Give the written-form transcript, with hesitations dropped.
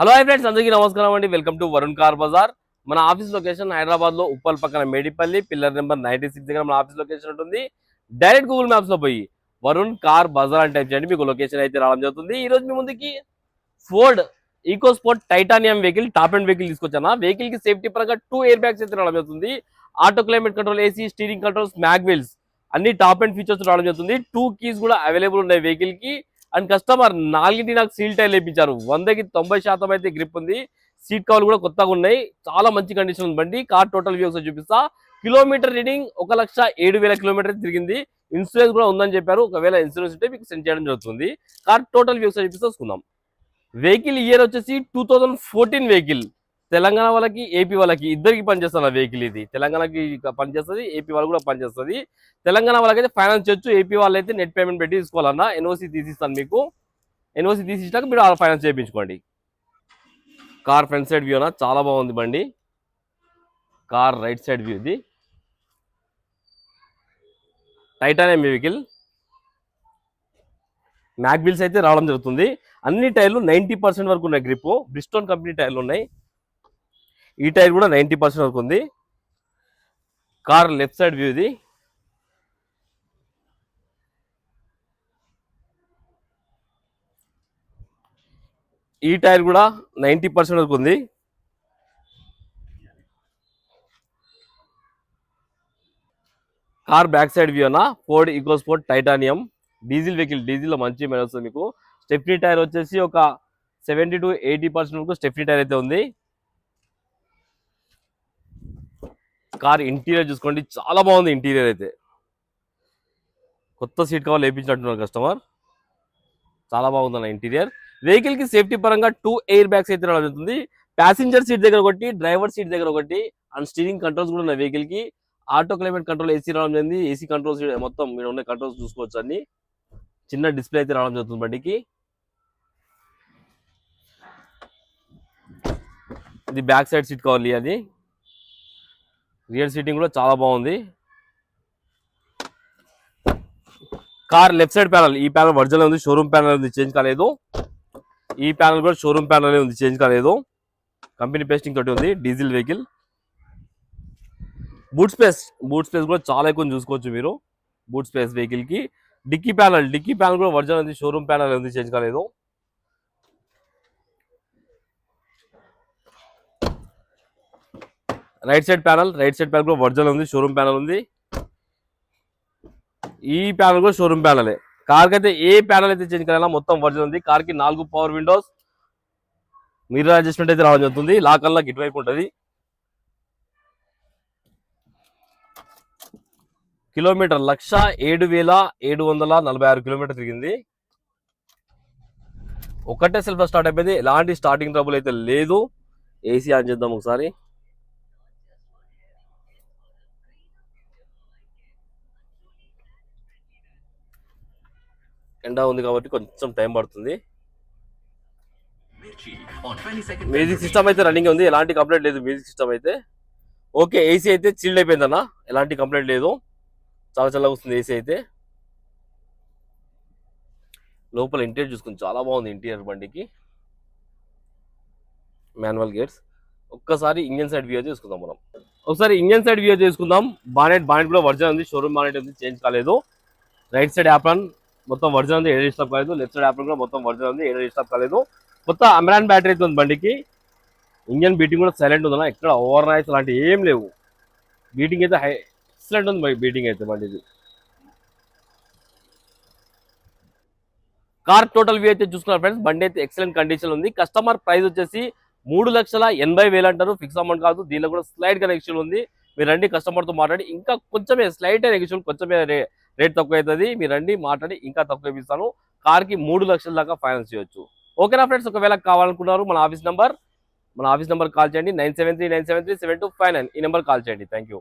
Hello hi friends, అందరికీ నమస్కారం అండి. Welcome to Varun car Bazaar. మన ఆఫీస్ లొకేషన్ హైదరాబాద్ లో ఉప్పల్ పక్కన మేడిపల్లి పిల్లర్ నెంబర్ 96 దగ్గర మన ఆఫీస్ లొకేషన్ ఉంటుంది. డైరెక్ట్ గూగుల్ మ్యాప్స్ లో పోయి వరుణ్ కార్ బజార్ అని టైప్ చేయండి, మీకు లొకేషన్ అయితే రావడం జరుగుతుంది. ఈ రోజు మీ ముందుకి Ford EcoSport titanium vehicle, top end vehicle తీసుకొచ్చాను. వెహికల్ కి సేఫ్టీ పరంగా 2 ఎయిర్ బ్యాగ్స్ అయితే రావడం జరుగుతుంది. Auto climate control, AC, steering controls, mag wheels అన్ని టాప్ అండ్ ఫీచర్స్ రావడం జరుగుతుంది. 2 కీస్ కూడా అవైలబుల్ ఉన్నాయి వెహికల్ కి. అండ్ కస్టమర్ 4 నాకు సీల్ టైర్ వేయించారు. 100కి 90% అయితే గ్రిప్ ఉంది. సీట్ కవర్లు కూడా కొత్తగా ఉన్నాయి. చాలా మంచి కండిషన్ ఉంది బండి. కార్ టోటల్ వ్యూ ఒకసారి చూపిస్తా. కిలోమీటర్ రీడింగ్ 1,07,000 కిలోమీటర్ తిరిగింది. ఇన్సూరెన్స్ కూడా ఉందని చెప్పారు. ఒకవేళ ఇన్సూరెన్స్ ఉంటే మీకు సెండ్ చేయడం జరుగుతుంది. కార్ టోటల్ వ్యూ ఒకసారి చూపిస్తా, చూసుకుందాం. వెహికల్ ఇయర్ వచ్చేసి 2014 వెహికల్. తెలంగాణ వాళ్ళకి, ఏపీ వాళ్ళకి ఇద్దరికి పనిచేస్తుంది వెహికల్. ఇది తెలంగాణకి పనిచేస్తుంది, ఏపీ వాళ్ళు కూడా పనిచేస్తుంది. తెలంగాణ వాళ్ళకైతే ఫైనాన్స్ చేయొచ్చు, ఏపీ వాళ్ళు అయితే నెట్ పేమెంట్ పెట్టి తీసుకోవాలన్నా. ఎన్ఓసి తీసిస్తాను మీకు. ఎన్ఓసి తీసిచ్చాక మీరు ఫైనాన్స్ చేయించుకోండి. కార్ ఫ్రంట్ సైడ్ వ్యూ అన్న చాలా బాగుంది బండి. కార్ రైట్ సైడ్ వ్యూ ఇది. Titanium vehicle. మ్యాగ్ వీల్స్ అయితే రావడం జరుగుతుంది. అన్ని టైర్లు 90% వరకు ఉన్నాయి గ్రిప్. బ్రిస్టోన్ కంపెనీ టైర్లు ఉన్నాయి. ఈ టైర్ కూడా 90% వరకు ఉంది. కార్ లెఫ్ట్ సైడ్ వ్యూ ఇది. ఈ టైర్ కూడా 90% వరకు ఉంది. కార్ బ్యాక్ సైడ్ వ్యూ అన్న Ford EcoSport titanium diesel vehicle. Diesel లో మంచి మైలేజ్ వస్తుంది మీకు. స్టెఫ్నీ టైర్ వచ్చేసి ఒక 70 to 80% వరకు స్టెఫ్నీ టైర్ అయితే ఉంది. కార్ ఇంటీరియర్ చూసుకోండి, చాలా బాగుంది ఇంటీరియర్ అయితే. కొత్త సీట్ కవర్ వేయించినట్టున్నారు కస్టమర్. చాలా బాగుందన్న ఇంటీరియర్. వెహికల్ కి సేఫ్టీ పరంగా 2 ఎయిర్ బ్యాగ్స్ అయితే రావడం జరుగుతుంది. ప్యాసింజర్ సీట్ దగ్గర ఒకటి, డ్రైవర్ సీట్ దగ్గర ఒకటి. అండ్ స్టీరింగ్ కంట్రోల్స్ కూడా ఉన్నాయి వెహికల్ కి. ఆటో క్లైమేట్ కంట్రోల్, ఏసీ రావడం జరిగింది. ఏసీ కంట్రోల్స్ మొత్తం మీరు ఉన్న కంట్రోల్స్ చూసుకోవచ్చు అన్ని. చిన్న డిస్ప్లే అయితే రావడం జరుగుతుంది బండికి. ఇది బ్యాక్ సైడ్ సీట్ కవర్లీ. అది రియర్ సీటింగ్ కూడా చాలా బాగుంది. కార్ లెఫ్ట్ సైడ్ ప్యానల్, ఈ ప్యానల్ ఒరిజినల్ ఉంది, షోరూమ్ ప్యానల్ ఉంది, చేంజ్ కాలేదు. ఈ ప్యానల్ కూడా షోరూమ్ ప్యానల్ ఉంది, చేంజ్ కాలేదు. కంపెనీ పేస్టింగ్ తోటి ఉంది. Diesel vehicle. బూట్ స్పేస్ కూడా చాలా ఎక్కువ చూసుకోవచ్చు మీరు. బూట్ స్పేస్ వెహికల్ కి. డిక్కీ ప్యానల్ కూడా ఒరిజినల్ ఉంది, షోరూమ్ ప్యానల్ ఉంది, చేంజ్ కాలేదు. రైట్ సైడ్ ప్యానల్ కూడా ఒరిజినల్ ఉంది, షోరూమ్ ప్యానల్ ఉంది. ఈ ప్యానల్ కూడా షోరూమ్ ప్యానలే. కార్ కి అయితే ఏ ప్యానల్ అయితే చేంజ్ కావాలన్నా మొత్తం ఒరిజినల్ ఉంది. కార్ కి 4 పవర్ విండోస్, మిర్రర్ అడ్జస్ట్మెంట్ అయితే రావడం జరుగుతుంది. లాక్ అన్లాక్ ఇటువైపు ఉంటుంది. కిలోమీటర్ 1,07,746 కిలోమీటర్ తిరిగింది. ఒకటే సెల్ఫ్ స్టార్ట్ అయిపోయింది. ఎలాంటి స్టార్టింగ్ ట్రబుల్ అయితే లేదు. ఏసీ ఆన్ చేద్దాం ఒకసారి. ఎండా ఉంది కాబట్టి కొంచెం టైం పడుతుంది. మ్యూజిక్ సిస్టమ్ అయితే రన్నింగ్ ఉంది, ఎలాంటి కంప్లైంట్ లేదు. మ్యూజిక్ సిస్టమ్ అయితే ఓకే. ఏసీ అయితే చిల్డ్ అయిపోయిందన్న, ఎలాంటి కంప్లైంట్ లేదు. చాలా చల్లగా వస్తుంది ఏసీ అయితే. లోపల ఇంటీరియర్ చూసుకుని చాలా బాగుంది ఇంటీరియర్ బండికి. Manual gates. ఒక్కసారి ఇంజన్ సైడ్ వ్యూ చేసుకుందాం మనం. ఒకసారి ఇంజన్ సైడ్ వ్యూ చేసుకుందాం. బానెట్ కూడా ఒరిజినల్ ఉంది, షోరూమ్ బానెట్ ఉంది, చేంజ్ కాలేదు. రైట్ సైడ్ యాప్రాన్ మొత్తం ఒరిజినల్ ఉంది, ఎయిర్ డిస్టర్బ్ కాలేదు. లెఫ్ట్ సైడ్ యాప్రాన్ కూడా మొత్తం ఒరిజినల్ ఉంది, ఎయిర్ డిస్టర్బ్ కాలేదు. కొత్త అమెరాన్ బ్యాటరీ అయితే ఉంది బండికి. ఇంజన్ బీటింగ్ కూడా సైలెంట్ ఉందన్న, ఎక్కడ ఓవర్ నాయిస్ అలాంటి ఏం లేవు. బీటింగ్ అయితే ఎక్సలెంట్ ఉంది బీటింగ్ అయితే బండిది. కార్ టోటల్ వ్యూ అయితే చూసుకున్నారు ఫ్రెండ్స్. బండి అయితే ఎక్సలెంట్ కండిషన్ ఉంది. కస్టమర్ ప్రైస్ వచ్చేసి 3,80,000 అంటారు. ఫిక్స్ అమౌంట్ కాదు. దీనిలో కూడా స్లైడ్ గా నెగిషన్ ఉంది. మీరు రండి, కస్టమర్ తో మాట్లాడి ఇంకా కొంచెమే స్లైట్ నెగిషన్, కొంచెమే రేట్ తక్కువ అవుతుంది. మీరు రండి, మాట్లాడి ఇంకా తక్కువ ఇస్తాను. కార్ కి 3 లక్షల దాకా ఫైనాన్స్ చేయొచ్చు. ఓకేనా ఫ్రెండ్స్? ఒకవేళ కావాలనుకున్నారు మన ఆఫీస్ నెంబర్ కాల్ చేయండి. 9739737259. ఈ నెంబర్ కాల్ చేయండి. Thank you.